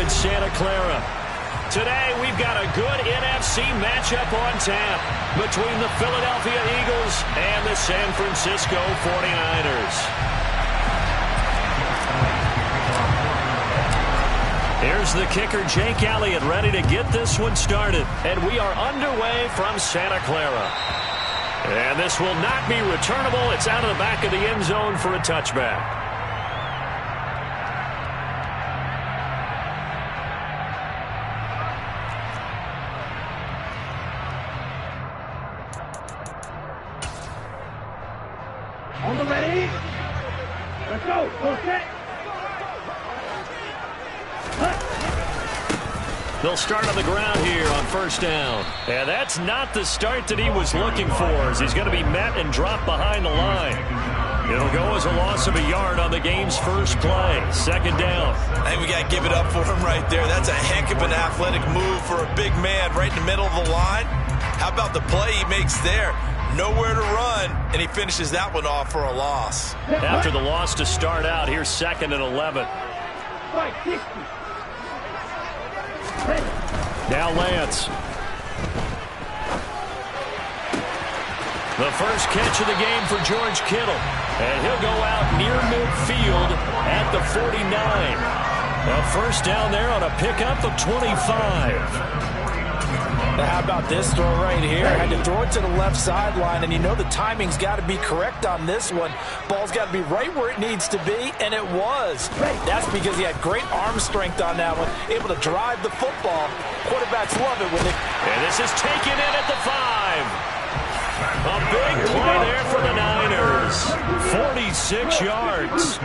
in Santa Clara. Today, we've got a good NFC matchup on tap between the Philadelphia Eagles and the San Francisco 49ers. Here's the kicker, Jake Elliott, ready to get this one started. And we are underway from Santa Clara. And this will not be returnable. It's out of the back of the end zone for a touchback. On the ready. Let's go. Go set. They'll start on the ground here on first down. And that's not the start that he was looking for, as he's going to be met and dropped behind the line. It'll go as a loss of a yard on the game's first play. Second down. I think we got to give it up for him right there. That's a heck of an athletic move for a big man right in the middle of the line. How about the play he makes there? Nowhere to run, and he finishes that one off for a loss. After the loss to start out, here's 2nd and 11. Now Lance. The first catch of the game for George Kittle. And he'll go out near midfield at the 49. A first down there on a pickup of 25. Now how about this throw right here? Had to throw it to the left sideline, and you know the timing's got to be correct on this one. Ball's got to be right where it needs to be, and it was. That's because he had great arm strength on that one, able to drive the football. Quarterbacks love it when they... And this is taken in at the 5. A big play there for the Niners. 46 yards.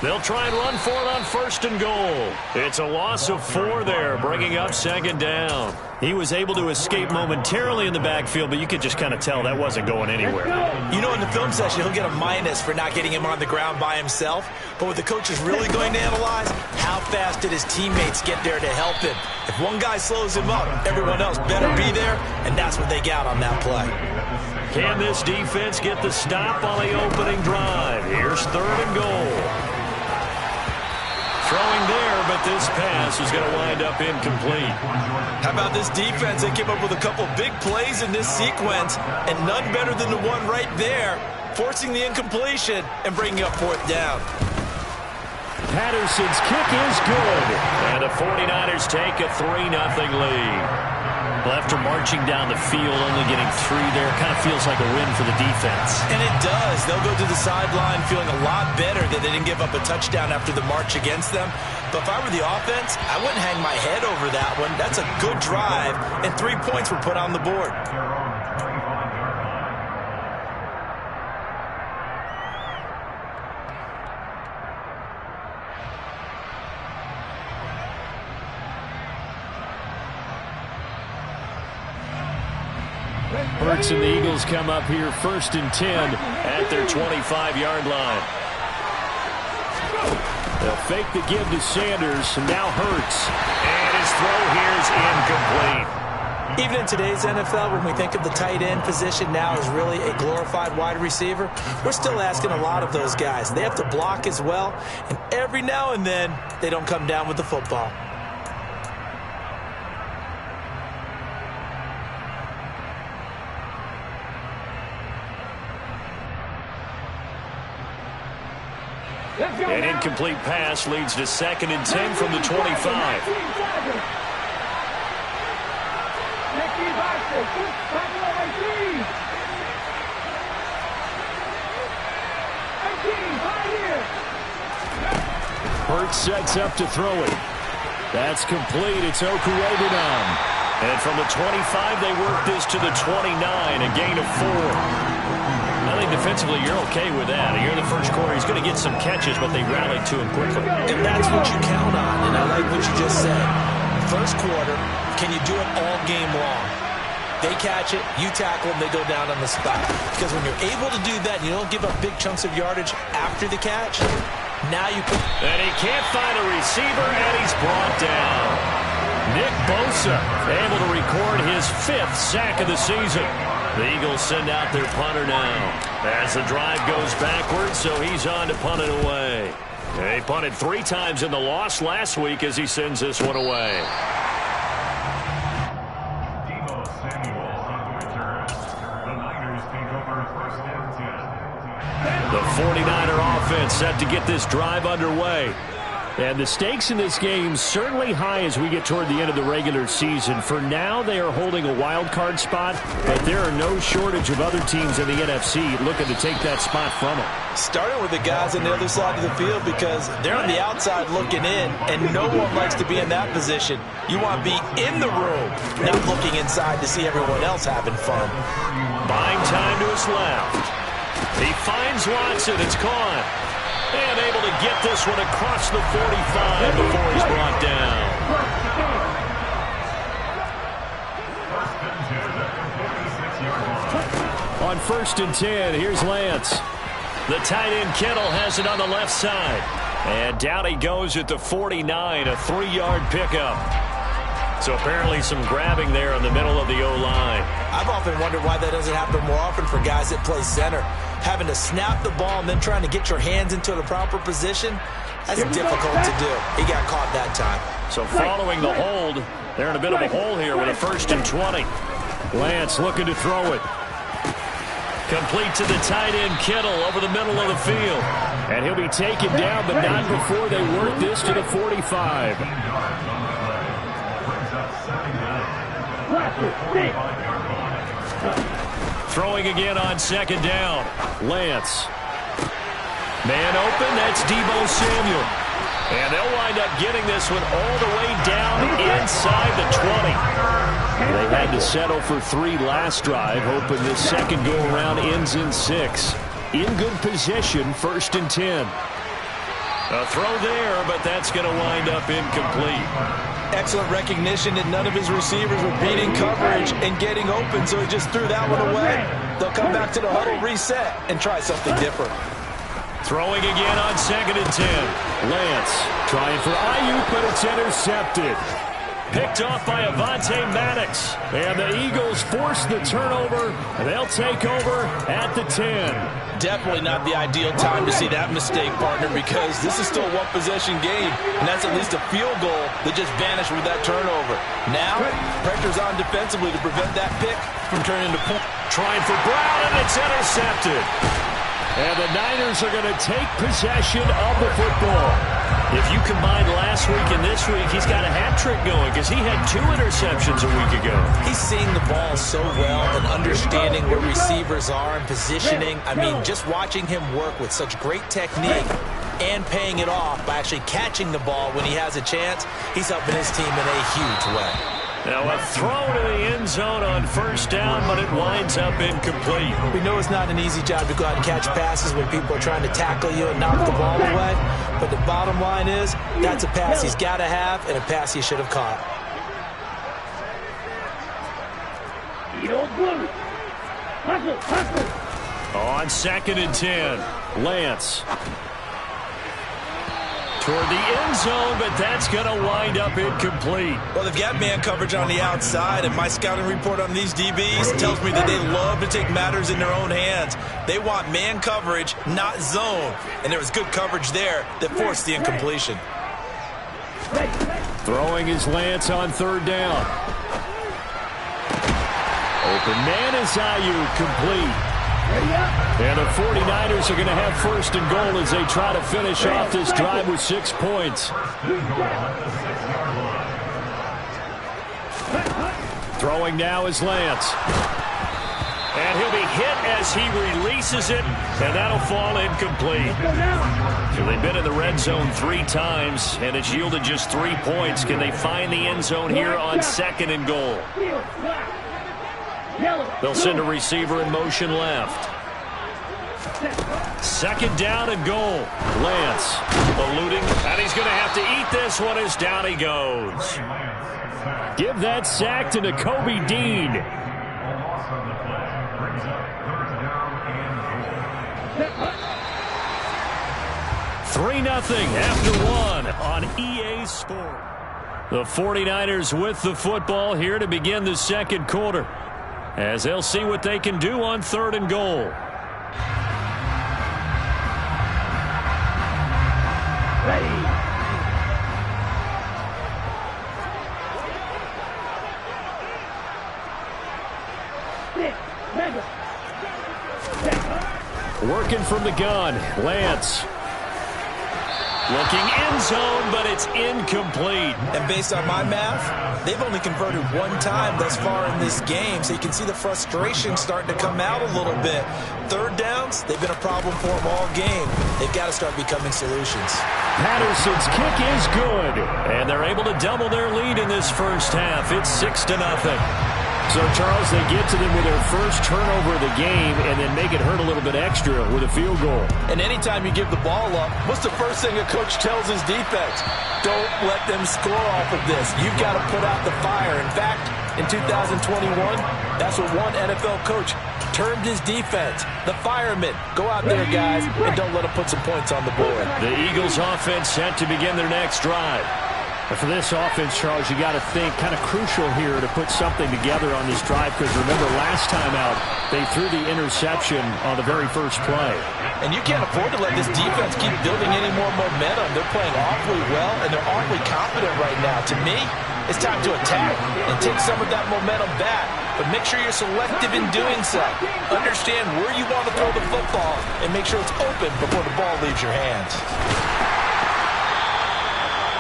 They'll try and run for it on 1st and goal. It's a loss of 4 there, bringing up 2nd down. He was able to escape momentarily in the backfield, but you could just kind of tell that wasn't going anywhere. You know, in the film session, he'll get a minus for not getting him on the ground by himself. But what the coach is really going to analyze, how fast did his teammates get there to help him? If one guy slows him up, everyone else better be there, and that's what they got on that play. Can this defense get the stop on the opening drive? Here's 3rd and goal. Throwing there, but this pass is going to wind up incomplete. How about this defense? They came up with a couple big plays in this sequence, and none better than the one right there, forcing the incompletion and bringing up 4th down. Patterson's kick is good, and the 49ers take a 3-0 lead. Well, after marching down the field, only getting 3 there, kind of feels like a win for the defense. And it does. They'll go to the sideline feeling a lot better that they didn't give up a touchdown after the march against them. But if I were the offense, I wouldn't hang my head over that one. That's a good drive, and 3 points were put on the board. Hurts and the Eagles come up here 1st and 10 at their 25-yard line. They'll fake the give to Sanders, and now Hurts. And his throw here is incomplete. Even in today's NFL, when we think of the tight end position now as really a glorified wide receiver, we're still asking a lot of those guys. They have to block as well, and every now and then, they don't come down with the football. An incomplete pass leads to 2nd and 10 from the 25. Hurts sets up to throw it. That's complete. It's Okurebunom. And from the 25, they work this to the 29, a gain of 4. I think defensively you're okay with that. You're in the first quarter. He's going to get some catches, but they rallied to him quickly. And that's what you count on, and I like what you just said. First quarter, can you do it all game long? They catch it, you tackle them, they go down on the spot. Because when you're able to do that, and you don't give up big chunks of yardage after the catch, now you put... And he can't find a receiver, and he's brought down. Nick Bosa able to record his 5th sack of the season. The Eagles send out their punter now as the drive goes backwards, so he's on to punt it away. He punted 3 times in the loss last week as he sends this one away. The 49er offense set to get this drive underway. And the stakes in this game certainly high as we get toward the end of the regular season. For now, they are holding a wild card spot, but there are no shortage of other teams in the NFC looking to take that spot from them. Starting with the guys on the other side of the field because they're on the outside looking in, and no one likes to be in that position. You want to be in the room, not looking inside to see everyone else having fun. Buying time to his left. He finds Watson. It's caught. And able to get this one across the 45 before he's brought down. On 1st and 10, here's Lance. The tight end Kittle has it on the left side. And down he goes at the 49, a 3-yard pickup. So apparently some grabbing there in the middle of the O-line. I've often wondered why that doesn't happen more often for guys that play center. Having to snap the ball and then trying to get your hands into the proper position, that's difficult to do. He got caught that time. So following the hold, they're in a bit of a hole here with a 1st and 20. Lance looking to throw it. Complete to the tight end Kittle over the middle of the field. And he'll be taken down, but not before they work this to the 45. Throwing again on 2nd down. Lance. Man open, that's Deebo Samuel. And they'll wind up getting this one all the way down inside the 20. They had to settle for 3 last drive, hoping this second go-around ends in 6. In good position, 1st and 10. A throw there, but that's going to wind up incomplete. Excellent recognition that none of his receivers were beating coverage and getting open, so he just threw that one away. They'll come back to the huddle, reset, and try something different. Throwing again on 2nd and 10. Lance trying for Ayuk, but it's intercepted. Picked off by Avonte Maddox. And the Eagles force the turnover. They'll take over at the 10. Definitely not the ideal time to see that mistake, partner, because this is still a one-possession game, and that's at least a field goal that just vanished with that turnover. Now, pressure's on defensively to prevent that pick from turning into point. Trying for Brown, and it's intercepted. And the Niners are going to take possession of the football. If you combine last week and this week, he's got a hat trick going because he had 2 interceptions a week ago. He's seeing the ball so well and understanding where receivers are and positioning. I mean, just watching him work with such great technique and paying it off by actually catching the ball when he has a chance, he's helping his team in a huge way. Now a throw to the end zone on 1st down, but it winds up incomplete. We know it's not an easy job to go out and catch passes when people are trying to tackle you and knock the ball away. But the bottom line is, that's a pass he's got to have and a pass he should have caught. On 2nd and 10, Lance. Toward the end zone, but that's going to wind up incomplete. Well, they've got man coverage on the outside, and my scouting report on these DBs tells me that they love to take matters in their own hands. They want man coverage, not zone. And there was good coverage there that forced the incompletion. Throwing is Lance on 3rd down. Open man is Ayuk, complete. And the 49ers are going to have 1st and goal as they try to finish off this drive with 6 points. Throwing now is Lance. And he'll be hit as he releases it, and that'll fall incomplete. So they've been in the red zone 3 times, and it's yielded just 3 points. Can they find the end zone here on 2nd and goal? They'll send a receiver in motion left. 2nd down and goal. Lance eluding, and he's going to have to eat this one as down he goes. Give that sack to Nakobe Dean. 3-0 after 1 on EA Sport. The 49ers with the football here to begin the 2nd quarter, as they'll see what they can do on 3rd and goal. Working from the gun. Lance. Looking end zone, but it's incomplete. And based on my math, they've only converted one time thus far in this game, so you can see the frustration starting to come out a little bit. Third downs, they've been a problem for them all game. They've got to start becoming solutions. Patterson's kick is good, and they're able to double their lead in this first half. It's 6-0. So, Charles, they get to them with their first turnover of the game and then make it hurt a little bit extra with a field goal. And anytime you give the ball up, what's the first thing a coach tells his defense? Don't let them score off of this. You've got to put out the fire. In fact, in 2021, that's what one NFL coach termed his defense. The firemen. Go out there, guys, and don't let them put some points on the board. The Eagles offense set to begin their next drive. And for this offense, Charles, you got to think kind of crucial here to put something together on this drive, because remember last time out they threw the interception on the very first play. And you can't afford to let this defense keep building any more momentum. They're playing awfully well, and they're awfully confident right now. To me, it's time to attack and take some of that momentum back, but make sure you're selective in doing so. Understand where you want to throw the football and make sure it's open before the ball leaves your hands.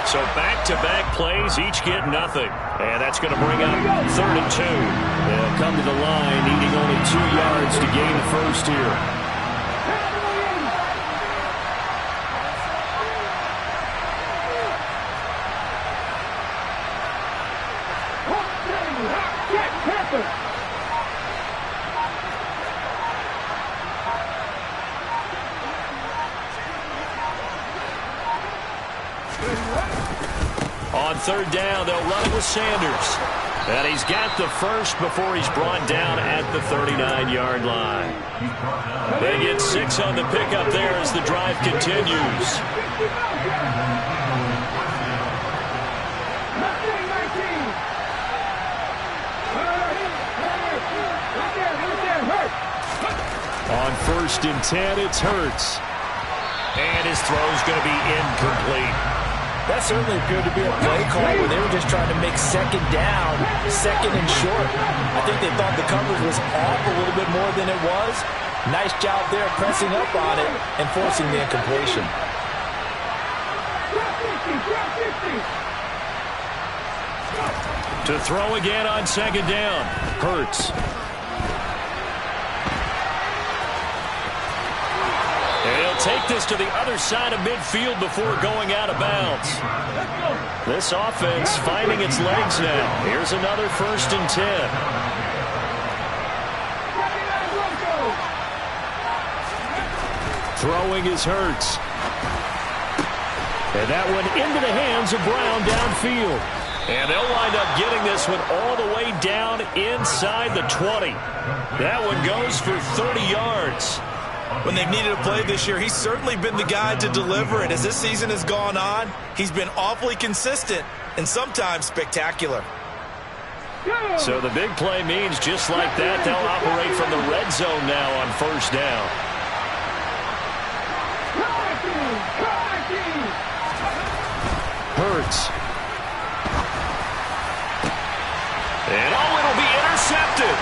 So back-to-back plays, each get nothing. And that's going to bring up 3rd and 2. They'll come to the line, needing only 2 yards to gain the first here. On 3rd down, they'll run it with Sanders. And he's got the first before he's brought down at the 39-yard line. They get 6 on the pickup there as the drive continues. On 1st and 10, it's Hurts. And his throw's going to be incomplete. That certainly appeared to be a play call where they were just trying to make 2nd down, 2nd and short. I think they thought the coverage was off a little bit more than it was. Nice job there pressing up on it and forcing the incompletion. To throw again on 2nd down. Hurts. Take this to the other side of midfield before going out of bounds. This offense finding its legs now. Here's another 1st and 10. Throwing is Hurts. And that one into the hands of Brown downfield. And they'll wind up getting this one all the way down inside the 20. That one goes for 30 yards. When they've needed a play this year, he's certainly been the guy to deliver it. As this season has gone on, he's been awfully consistent and sometimes spectacular. So the big play means just like that, they'll operate from the red zone now on 1st down. Hurts. And it'll be intercepted.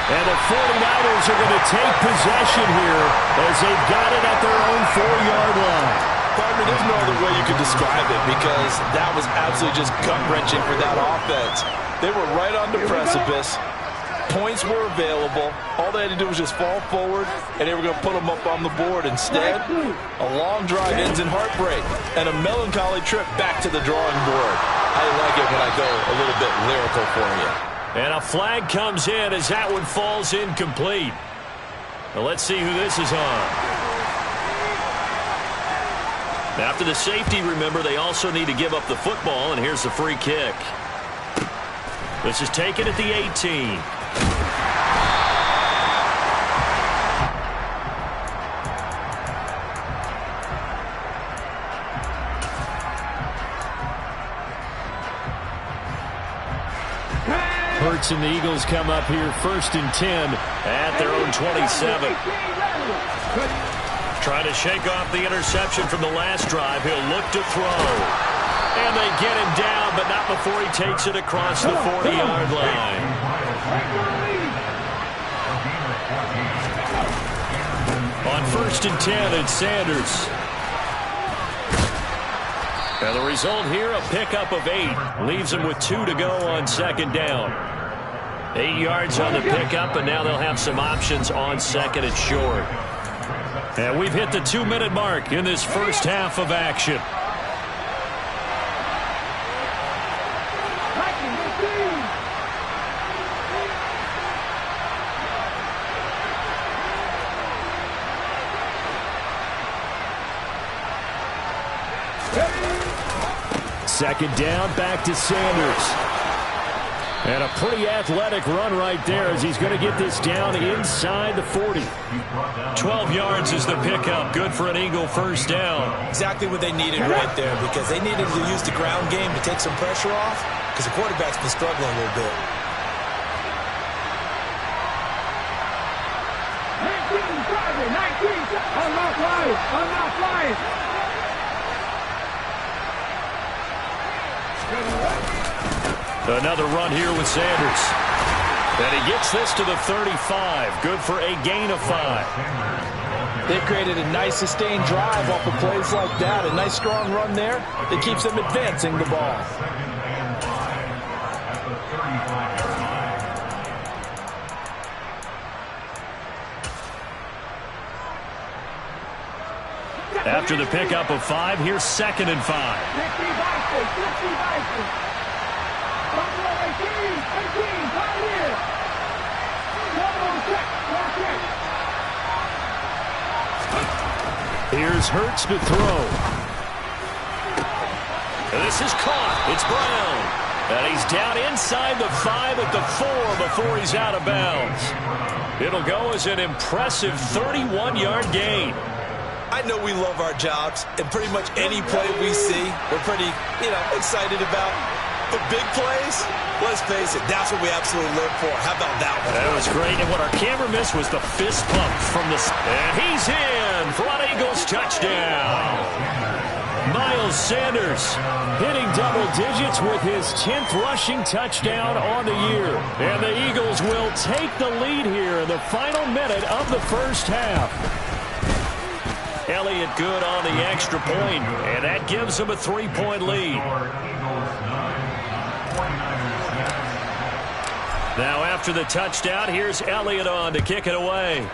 And the 49ers are going to take possession here as they've got it at their own 4-yard line. Partner, there's no other way you could describe it, because that was absolutely just gut-wrenching for that offense. They were right on the precipice. Points were available. All they had to do was just fall forward, and they were going to put them up on the board. Instead, a long drive ends in heartbreak and a melancholy trip back to the drawing board. I like it when I go a little bit lyrical for you. And a flag comes in as that one falls incomplete. Now let's see who this is on. After the safety, remember, they also need to give up the football, and here's the free kick. This is taken at the 18. Hurts and the Eagles come up here 1st and 10 at their own 27. Trying to shake off the interception from the last drive. He'll look to throw. And they get him down, but not before he takes it across the 40-yard line. On 1st and 10, it's Sanders. And the result here, a pickup of 8. Leaves them with 2 to go on 2nd down. 8 yards on the pickup, and now they'll have some options on 2nd and short. And we've hit the 2-minute mark in this first half of action. Second down, back to Sanders. And a pretty athletic run right there as he's going to get this down inside the 40. 12 yards is the pickup. Good for an Eagle first down. Exactly what they needed right there, because they needed to use the ground game to take some pressure off, because the quarterback's been struggling a little bit. 19, I'm not flying. Another run here with Sanders. And he gets this to the 35. Good for a gain of 5. They've created a nice sustained drive off of plays like that. A nice strong run there that keeps them advancing the ball. After the pickup of 5, here's 2nd and 5. Here's Hurts to throw. And this is caught. It's Brown. And he's down inside the 5 at the 4 before he's out of bounds. It'll go as an impressive 31-yard gain. I know we love our jobs, and pretty much any play we see, we're pretty, excited about. But big plays, let's face it, that's what we absolutely live for. How about that one? That was great, and what our camera missed was the fist pump from the... And he's in for an Eagles touchdown. Miles Sanders hitting double digits with his 10th rushing touchdown on the year. And the Eagles will take the lead here in the final minute of the first half. Elliott good on the extra point, and that gives them a 3-point lead. Now after the touchdown, here's Elliott on to kick it away.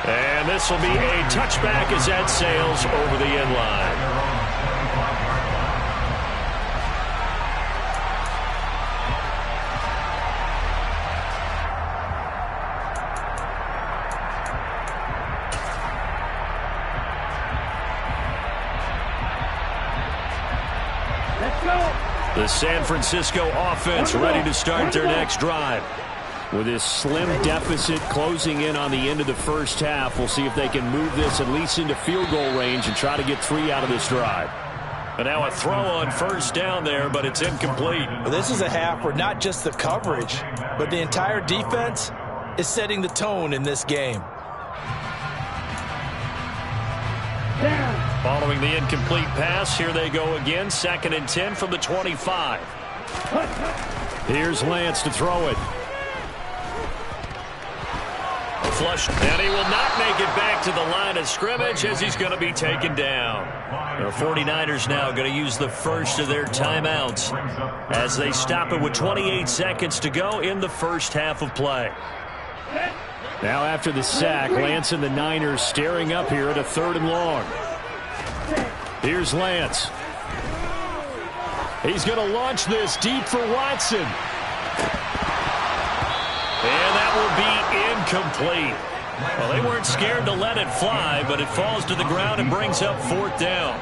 And this will be a touchback as that sails over the end line. The San Francisco offense ready to start their next drive. With this slim deficit closing in on the end of the first half, we'll see if they can move this at least into field goal range and try to get 3 out of this drive. And now a throw on first down there, but it's incomplete. Well, this is a half where not just the coverage, but the entire defense is setting the tone in this game. Following the incomplete pass, here they go again. 2nd and 10 from the 25. Here's Lance to throw it. Flush, and he will not make it back to the line of scrimmage as he's going to be taken down. The 49ers now going to use the first of their timeouts as they stop it with 28 seconds to go in the first half of play. Now after the sack, Lance and the Niners staring up here at a 3rd and long. Here's Lance. He's going to launch this deep for Watson. And that will be incomplete. Well, they weren't scared to let it fly, but it falls to the ground and brings up 4th down.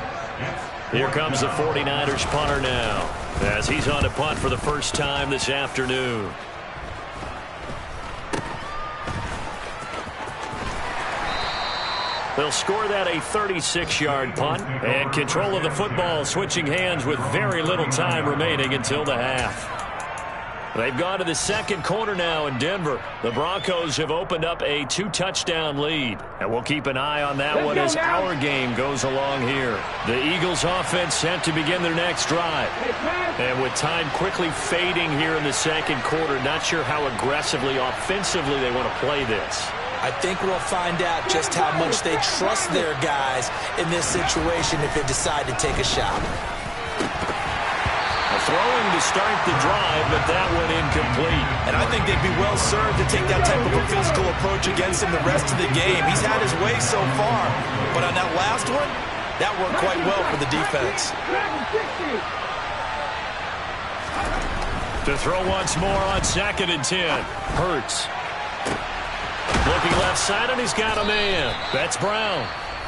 Here comes the 49ers punter now, as he's on to punt for the first time this afternoon. They'll score that a 36-yard punt, and control of the football switching hands with very little time remaining until the half. They've gone to the second quarter now in Denver. The Broncos have opened up a 2-touchdown lead. And we'll keep an eye on that one as our game goes along here. The Eagles offense set to begin their next drive. And with time quickly fading here in the second quarter, not sure how aggressively, offensively they want to play this. I think we'll find out just how much they trust their guys in this situation if they decide to take a shot. Throwing to start the drive, but that one incomplete. And I think they'd be well served to take that type of a physical approach against him the rest of the game. He's had his way so far, but on that last one, that worked quite well for the defense. To throw once more on 2nd and 10. Hurts. Looking left side, and he's got a man. That's Brown.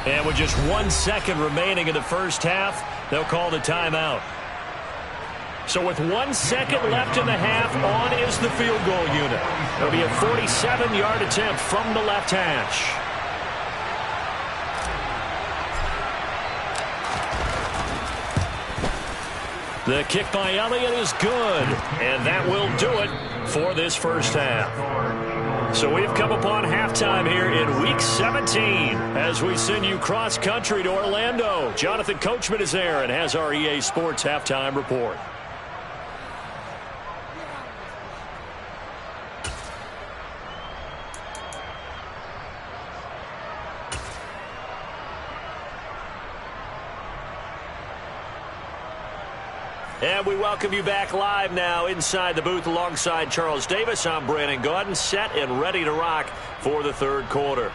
And with just 1 second remaining in the first half, they'll call the timeout. So with 1 second left in the half, on is the field goal unit. It'll be a 47-yard attempt from the left hash. The kick by Elliott is good, and that will do it for this first half. So we've come upon halftime here in Week 17 as we send you cross-country to Orlando. Jonathan Coachman is there and has our EA Sports halftime report. And we welcome you back live now inside the booth alongside Charles Davis. I'm Brandon Gaudin, set and ready to rock for the third quarter.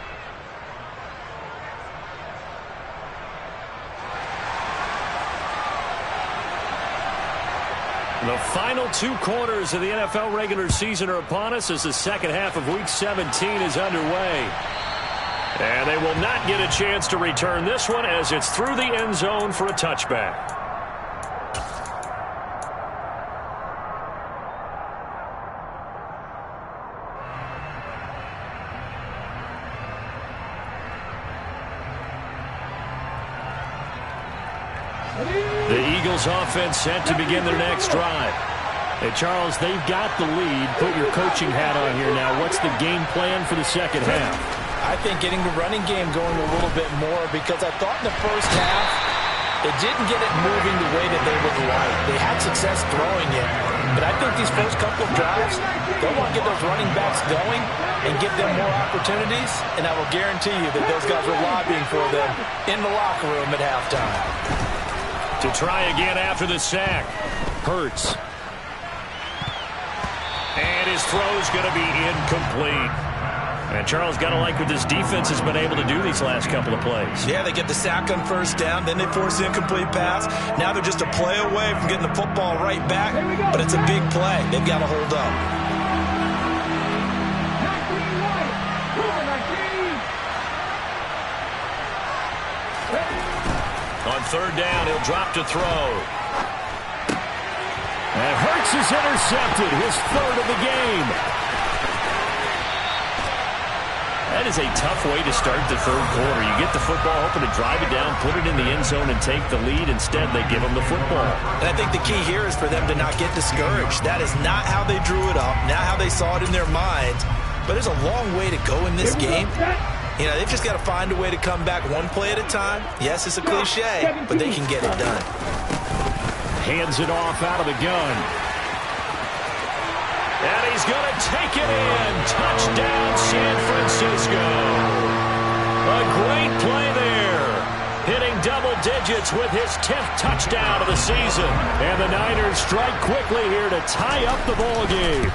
The final 2 quarters of the NFL regular season are upon us as the second half of Week 17 is underway. And they will not get a chance to return this one as it's through the end zone for a touchback. The Eagles offense set to begin their next drive. Hey, Charles, they've got the lead. Put your coaching hat on here now. What's the game plan for the second half? I think getting the running game going a little bit more because I thought in the first half they didn't get it moving the way that they would like. They had success throwing it, but I think these first couple of drives, they'll want to get those running backs going and give them more opportunities, and I will guarantee you that those guys were lobbying for them in the locker room at halftime. To try again after the sack. Hurts. And his throw's going to be incomplete. And Charles, got to like what this defense has been able to do these last couple of plays. Yeah, they get the sack on first down, then they force the incomplete pass. Now they're just a play away from getting the football right back, but it's a big play. They've got to hold up. On third down, he'll drop to throw. And Hurts is intercepted, his third of the game. That is a tough way to start the third quarter. You get the football, hoping to drive it down, put it in the end zone, and take the lead. Instead, they give them the football. And I think the key here is for them to not get discouraged. That is not how they drew it up, not how they saw it in their minds. But there's a long way to go in this game. You know, they've just got to find a way to come back one play at a time. Yes, it's a cliche, but they can get it done. Hands it off out of the gun. And he's going to take it in. Touchdown, San Francisco. A great play there. Hitting double digits with his 10th touchdown of the season. And the Niners strike quickly here to tie up the ball game.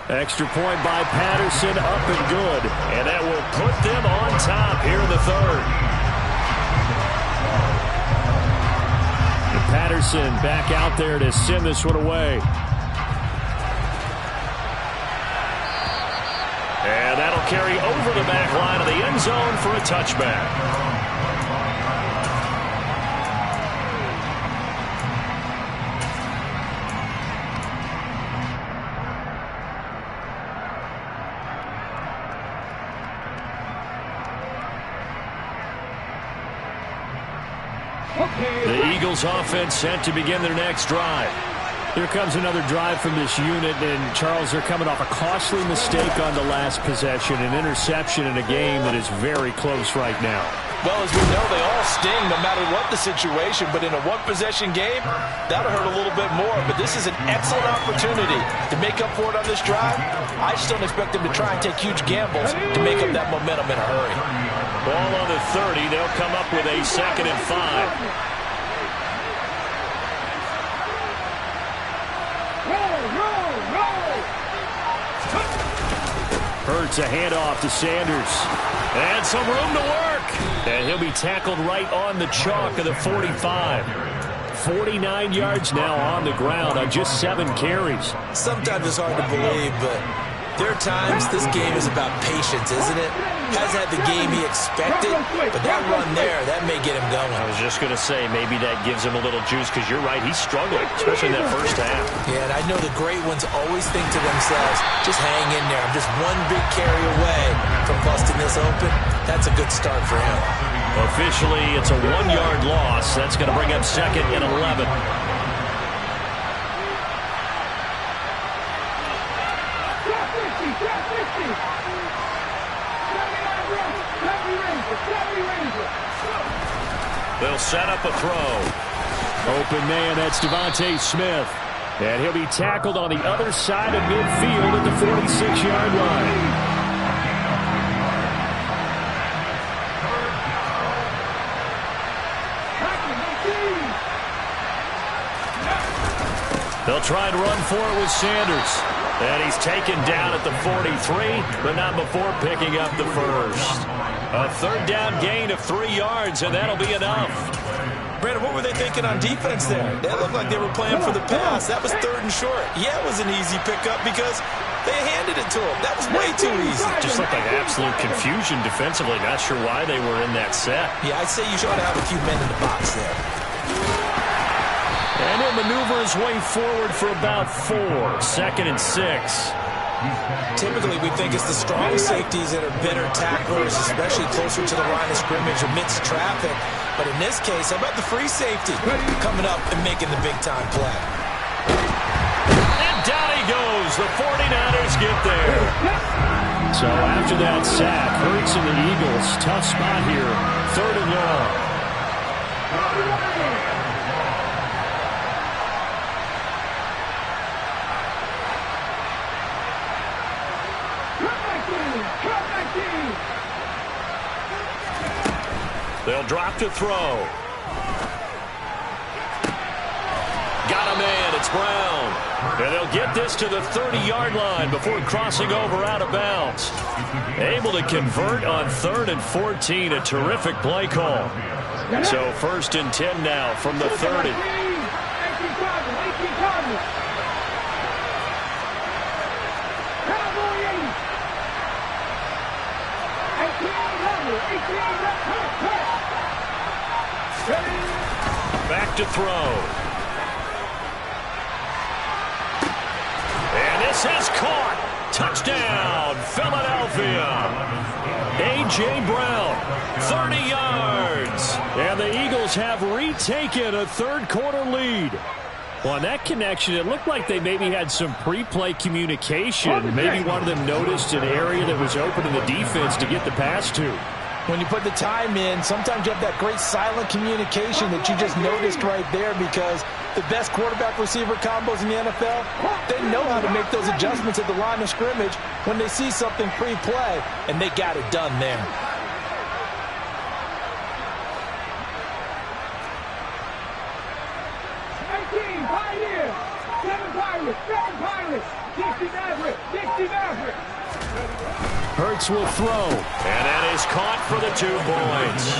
Extra point by Patterson, up and good. And that will put them on top here in the third. And Patterson back out there to send this one away. And that'll carry over the back line of the end zone for a touchback. The Eagles offense set to begin their next drive. Here comes another drive from this unit, and Charles, they're coming off a costly mistake on the last possession, an interception in a game that is very close right now. Well, as we know, they all sting no matter what the situation, but in a one-possession game, that'll hurt a little bit more. But this is an excellent opportunity to make up for it on this drive. I just don't expect them to try and take huge gambles to make up that momentum in a hurry. Ball on the 30. They'll come up with a 2nd and 5. Hurts a handoff to Sanders. And some room to work. And he'll be tackled right on the chalk of the 45. 49 yards now on the ground on just 7 carries. Sometimes it's hard to believe, but there are times this game is about patience, isn't it? Hasn't had the game he expected, but that run there, that may get him going. I was just going to say, maybe that gives him a little juice, because you're right, he struggled, especially in that first half. Yeah, and I know the great ones always think to themselves, just hang in there. I'm just one big carry away from busting this open. That's a good start for him. Officially, it's a 1-yard loss. That's going to bring up 2nd and 11. They'll set up a throw. Open man, that's Devontae Smith. And he'll be tackled on the other side of midfield at the 46-yard line. They'll try and run for it with Sanders. And he's taken down at the 43, but not before picking up the first. A 3rd down gain of 3 yards, and that'll be enough. Brandon, what were they thinking on defense there? That looked like they were playing for the pass. That was 3rd and short. Yeah, it was an easy pickup because they handed it to him. That was way too easy. Just looked like absolute confusion defensively. Not sure why they were in that set. Yeah, I'd say you should have a few men in the box there. And he'll maneuver his way forward for about 4. 2nd and 6. Typically, we think it's the strong safeties that are better tacklers, especially closer to the line of scrimmage amidst traffic. But in this case, how about the free safety coming up and making the big-time play? And down he goes. The 49ers get there. So after that sack, Hurts and the Eagles, tough spot here. 3rd and long. They'll drop to throw. Got a man. It's Brown. And they'll get this to the 30-yard line before crossing over out of bounds. Able to convert on 3rd and 14. A terrific play call. So 1st and 10 now from the 30. Back to throw. And this has caught. Touchdown, Philadelphia. A.J. Brown, 30 yards. And the Eagles have retaken a 3rd-quarter lead. Well, on that connection, it looked like they maybe had some pre-play communication. Maybe one of them noticed an area that was open in the defense to get the pass to. When you put the time in, sometimes you have that great silent communication that you just noticed right there, because the best quarterback-receiver combos in the NFL, they know how to make those adjustments at the line of scrimmage when they see something pre-play, and they got it done there. Hurts will throw, and that is caught for the 2 points.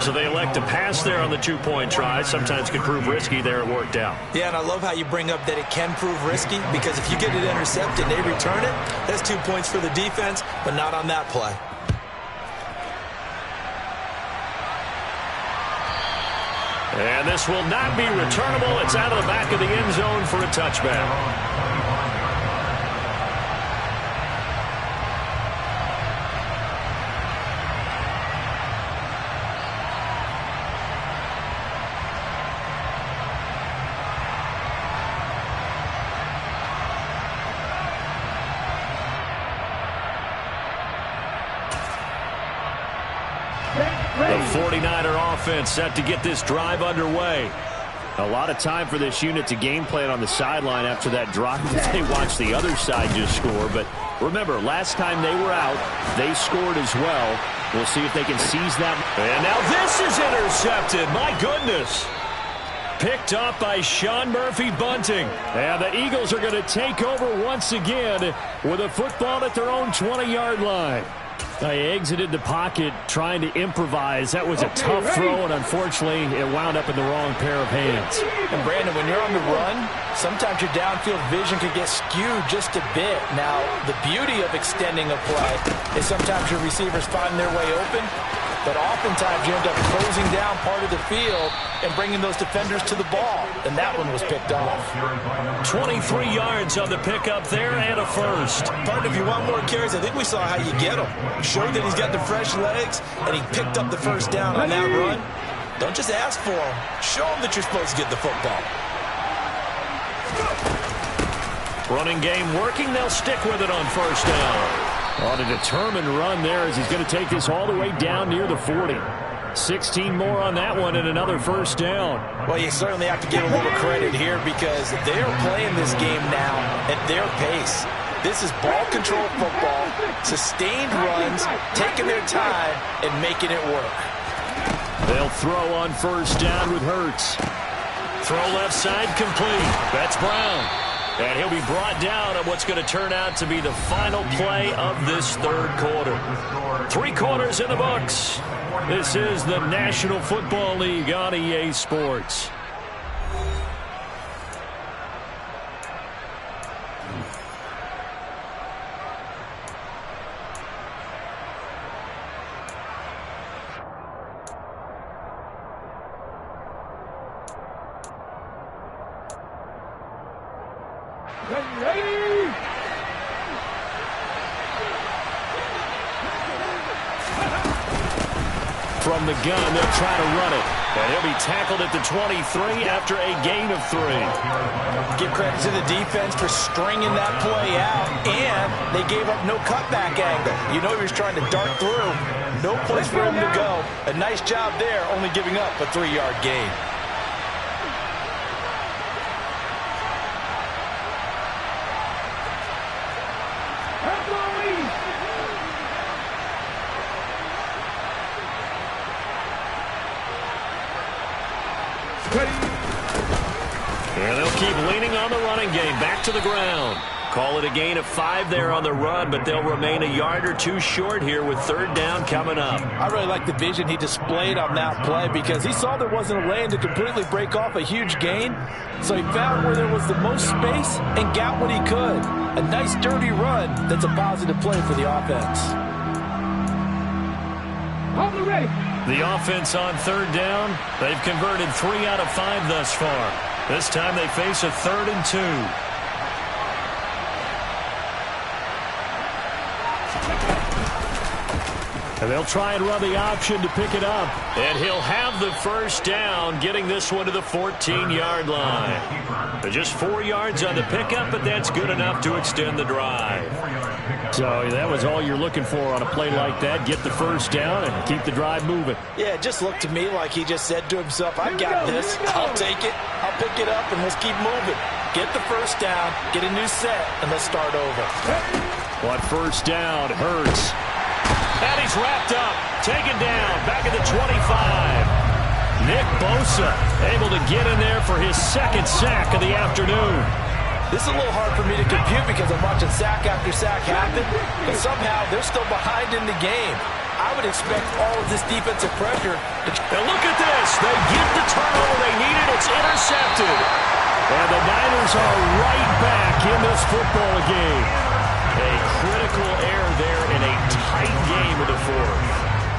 So they elect to pass there on the 2-point try. Sometimes can prove risky. There it worked out. Yeah, and I love how you bring up that it can prove risky, because if you get it intercepted and they return it, that's 2 points for the defense, but not on that play. And this will not be returnable. It's out of the back of the end zone for a touchback. The 49er offense set to get this drive underway. A lot of time for this unit to game plan on the sideline after that drop as they watch the other side just score. But remember, last time they were out, they scored as well. We'll see if they can seize that. And now this is intercepted. My goodness. Picked up by Sean Murphy-Bunting. And the Eagles are going to take over once again with a football at their own 20-yard line. They exited the pocket trying to improvise. That was a tough throw, and unfortunately, it wound up in the wrong pair of hands. And Brandon, when you're on the run, sometimes your downfield vision could get skewed just a bit. Now, the beauty of extending a play is sometimes your receivers find their way open, but oftentimes you end up closing down part of the field and bringing those defenders to the ball, and that one was picked off. 23 yards on the pickup there and a first. Partner, if you want more carries, I think we saw how you get them. Showed that he's got the fresh legs, and he picked up the first down on that run. Don't just ask for him. Show him that you're supposed to get the football. Running game working. They'll stick with it on first down. On a determined run there as he's going to take this all the way down near the 40. 16 more on that one and another first down. Well, you certainly have to give a little credit here because they're playing this game now at their pace. This is ball control football, sustained runs, taking their time and making it work. They'll throw on first down with Hurts. Throw left side complete. That's Brown. And he'll be brought down on what's going to turn out to be the final play of this third quarter. 3 quarters in the books. This is the National Football League on EA Sports. From the gun, they'll try to run it. And he'll be tackled at the 23 after a gain of 3. Give credit to the defense for stringing that play out, and they gave up no cutback angle. You know he was trying to dart through. No place for him to go. A nice job there, only giving up a 3-yard gain. And they'll keep leaning on the running game. Back to the ground. Call it a gain of 5 there on the run, but they'll remain a yard or 2 short here with third down coming up. I really like the vision he displayed on that play because he saw there wasn't a lane to completely break off a huge gain. So he found where there was the most space and got what he could. A nice dirty run that's a positive play for the offense. The offense on third down, they've converted 3 out of 5 thus far. This time they face a 3rd and 2. And they'll try and run the option to pick it up. And he'll have the first down, getting this one to the 14-yard line. But just 4 yards on the pickup, but that's good enough to extend the drive. So that was all you're looking for on a play like that. Get the first down and keep the drive moving. Yeah, it just looked to me like he just said to himself, I've got this. I'll take it. I'll pick it up, and let's keep moving. Get the first down, get a new set, and let's start over. On first down, Hurts. And he's wrapped up, taken down, back at the 25. Nick Bosa able to get in there for his 2nd sack of the afternoon. This is a little hard for me to compute because I'm watching sack after sack happen, but somehow they're still behind in the game. I would expect all of this defensive pressure. And look at this. They get the turnover they needed. It's intercepted. And the Niners are right back in this football game. A critical error there in a tight game of the 4th.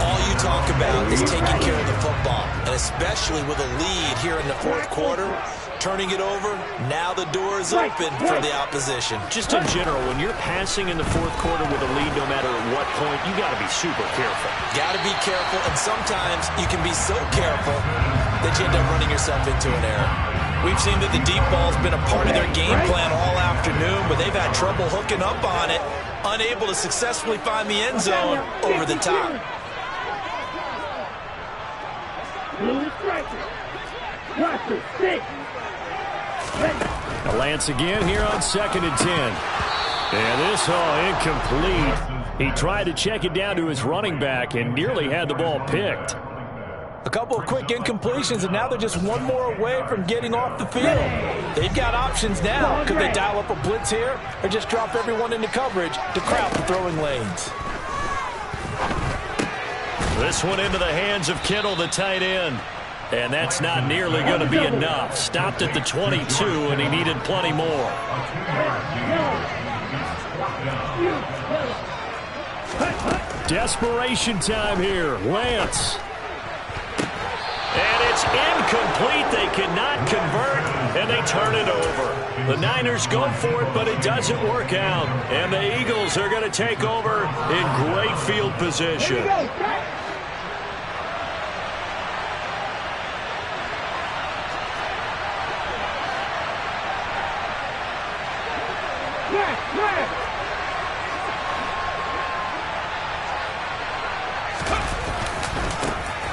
All you talk about is taking care of the football, and especially with a lead here in the 4th quarter, turning it over, now the door is open for the opposition. Just in general, when you're passing in the 4th quarter with a lead, no matter at what point, you got to be super careful. Got to be careful, and sometimes you can be so careful that you end up running yourself into an error. We've seen that the deep ball's been a part of their game plan all afternoon, but they've had trouble hooking up on it, unable to successfully find the end zone over the top. Blue striker. Watch the stick. A Lance again here on 2nd and 10. And this incomplete. He tried to check it down to his running back and nearly had the ball picked. A couple of quick incompletions, and now they're just one more away from getting off the field. They've got options now. Could they dial up a blitz here or just drop everyone into coverage to crowd the throwing lanes? This one into the hands of Kittle, the tight end. And that's not nearly going to be enough. Stopped at the 22, and he needed plenty more. Desperation time here. Lance. And it's incomplete. They cannot convert, and they turn it over. The Niners go for it, but it doesn't work out. And the Eagles are going to take over in great field position.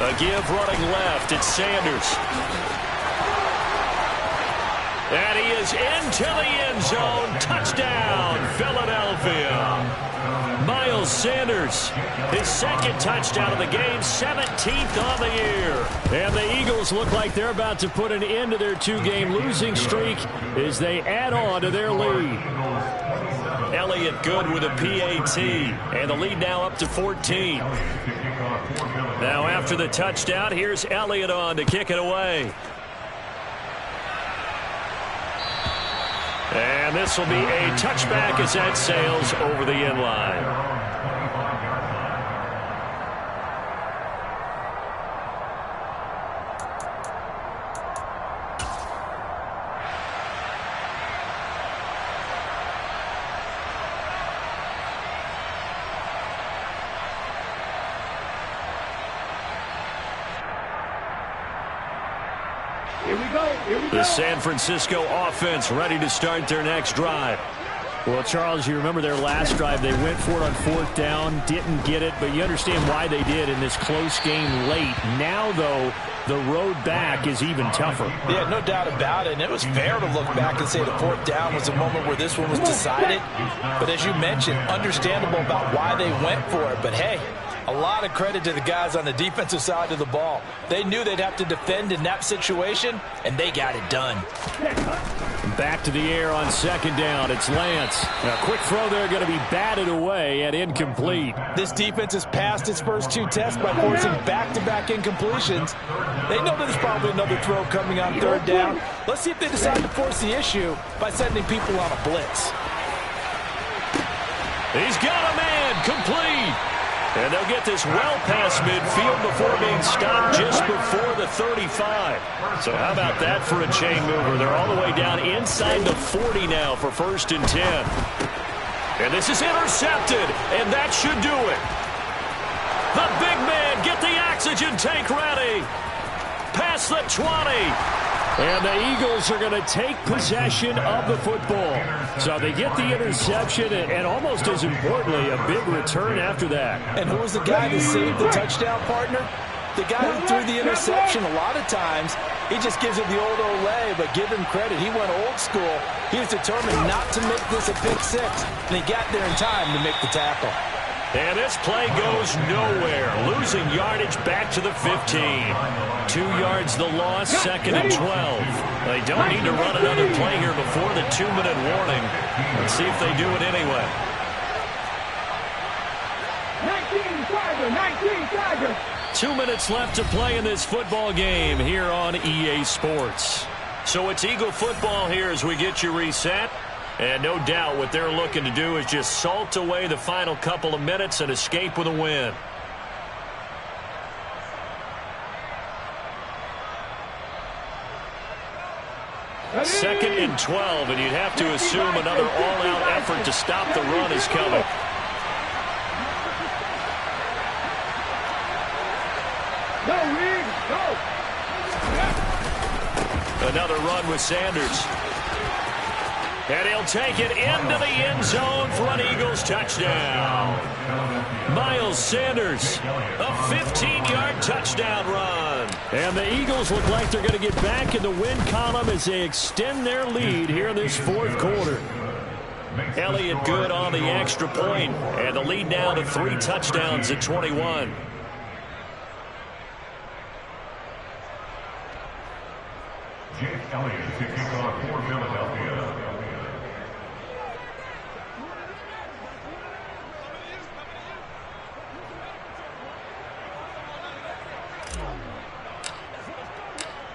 A give running left. It's Sanders. And he is into the end zone. Touchdown, Philadelphia. Miles Sanders, his 2nd touchdown of the game, 17th on the year. And the Eagles look like they're about to put an end to their 2-game losing streak as they add on to their lead. Elliott good with a PAT, and the lead now up to 14. Now after the touchdown, here's Elliott on to kick it away. And this will be a touchback as that sails over the end line. The San Francisco offense ready to start their next drive. Well, Charles, you remember their last drive. They went for it on 4th down, didn't get it, but you understand why they did in this close game late. Now, though, the road back is even tougher. Yeah, no doubt about it. And it was fair to look back and say the 4th down was a moment where this one was decided. But as you mentioned, understandable about why they went for it. But, hey, a lot of credit to the guys on the defensive side of the ball. They knew they'd have to defend in that situation, and they got it done. Back to the air on 2nd down. It's Lance. A quick throw there going to be batted away and incomplete. This defense has passed its first 2 tests by forcing back-to-back incompletions. They know there's probably another throw coming on 3rd down. Let's see if they decide to force the issue by sending people on a blitz. He's got a man. Complete. And they'll get this well past midfield before being stopped just before the 35. So how about that for a chain mover? They're all the way down inside the 40 now for 1st and 10. And this is intercepted, and that should do it. The big man, get the oxygen tank ready. Past the 20. And the Eagles are going to take possession of the football. So they get the interception, and almost as importantly, a big return after that. And who was the guy that saved the touchdown, partner? The guy who threw the interception. A lot of times, he just gives it the old Olay, but give him credit. He went old school. He was determined not to make this a pick 6, and he got there in time to make the tackle. And this play goes nowhere. Losing yardage back to the 15. 2 yards the loss, 2nd and 12. They don't need to run another play here before the 2-minute warning. Let's see if they do it anyway. 19 Tigers. 2 minutes left to play in this football game here on EA Sports. So it's Eagle football here as we get you reset. And no doubt what they're looking to do is just salt away the final couple of minutes and escape with a win. Second and 12, and you'd have to assume another all-out effort to stop the run is coming. Another run with Sanders. And he'll take it into the end zone for an Eagles touchdown. Miles Sanders, a 15-yard touchdown run. And the Eagles look like they're going to get back in the win column as they extend their lead here in this fourth quarter. Elliott good on the extra point, and the lead now to 3 touchdowns at 21. Jake Elliott to kick off for Philadelphia.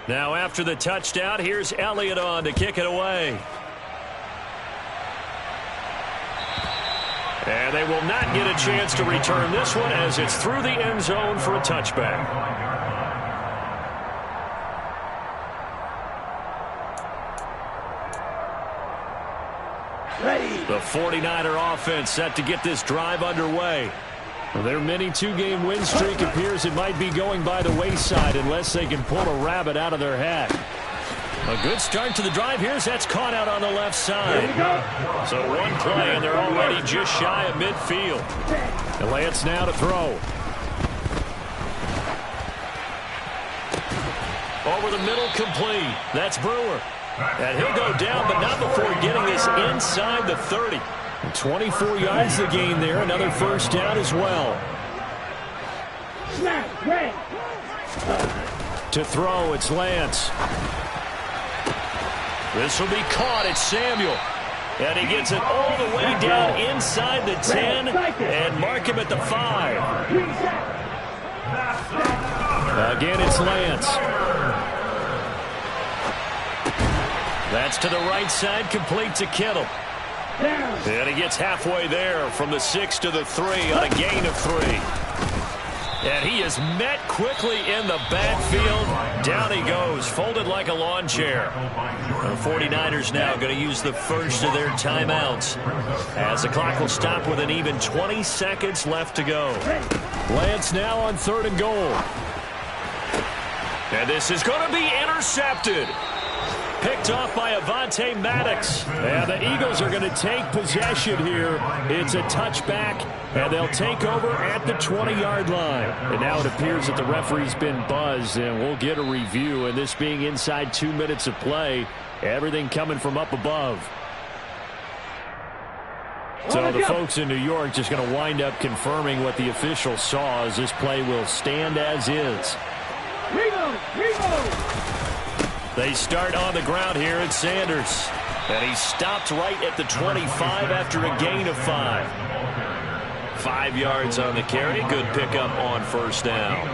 Now after the touchdown, here's Elliott on to kick it away. And they will not get a chance to return this one as it's through the end zone for a touchback. The 49er offense set to get this drive underway. Their mini 2-game win streak appears it might be going by the wayside unless they can pull a rabbit out of their hat. A good start to the drive. That's caught out on the left side. So one play, and they're already just shy of midfield. And Lance now to throw. Over the middle, complete. That's Brewer. And he'll go down, but not before getting this inside the 30. 24 yards the gain there. Another first down as well. To throw, it's Lance. This will be caught. It's Samuel. And he gets it all the way down inside the 10 and mark him at the 5. Again, it's Lance. That's to the right side, complete to Kittle. And he gets halfway there from the 6 to the 3 on a gain of 3. And he is met quickly in the backfield. Down he goes, folded like a lawn chair. The 49ers now going to use the first of their timeouts as the clock will stop with an even 20 seconds left to go. Lance now on 3rd and goal. And this is going to be intercepted. Picked off by Avonte Maddox. And the Eagles are going to take possession here. It's a touchback, and they'll take over at the 20-yard line. And now it appears that the referee's been buzzed, and we'll get a review. And this being inside 2 minutes of play, everything coming from up above. So the folks in New York just going to wind up confirming what the official saw as this play will stand as is. They start on the ground here at Sanders. And he stopped right at the 25 after a gain of 5. 5 yards on the carry. Good pickup on first down.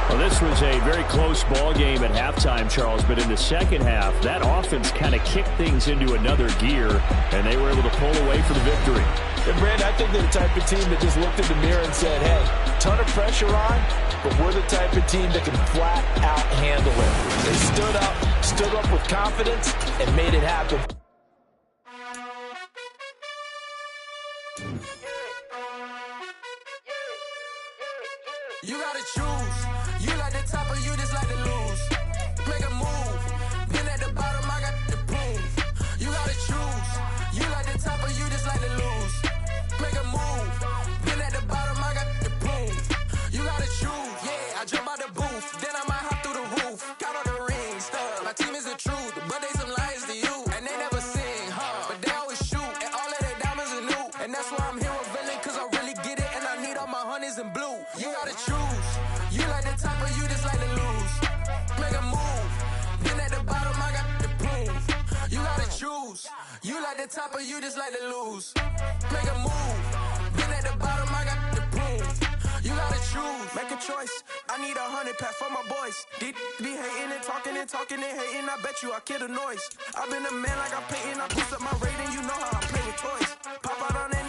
Well, this was a very close ball game at halftime, Charles, but in the second half, that offense kind of kicked things into another gear, and they were able to pull away for the victory. And Brandon, I think they're the type of team that just looked in the mirror and said, hey, ton of pressure on, but we're the type of team that can flat out handle it. They stood up with confidence and made it happen. You gotta choose. You like the top or you just like to lose. Make a move. Been at the bottom, I got the prove. You gotta choose. You like the top or you just like to lose. Make a move. Been at the bottom, I got the prove. You gotta choose. Yeah, I jump out the booth. Then I might hop through the roof. Count on the ring stuff. My team is the truth, but they some liars to you. And they never sing, but they always shoot. And all of their diamonds are new. And that's why I'm here with villain, cause I really get it. And I need all my honeys in blue. You gotta choose. You like the top or you just like to lose. Make a move. Been at the bottom, I got the proof. You gotta choose. You like the top or you just like to lose. Make a move. Been at the bottom, I got the proof. You gotta choose. Make a choice. I need 100 pack for my boys. Be hating and talking and hating. I bet you I kill the noise. I've been a man like I'm painting. I boost up my rating. You know how I play with toys. Pop out on it.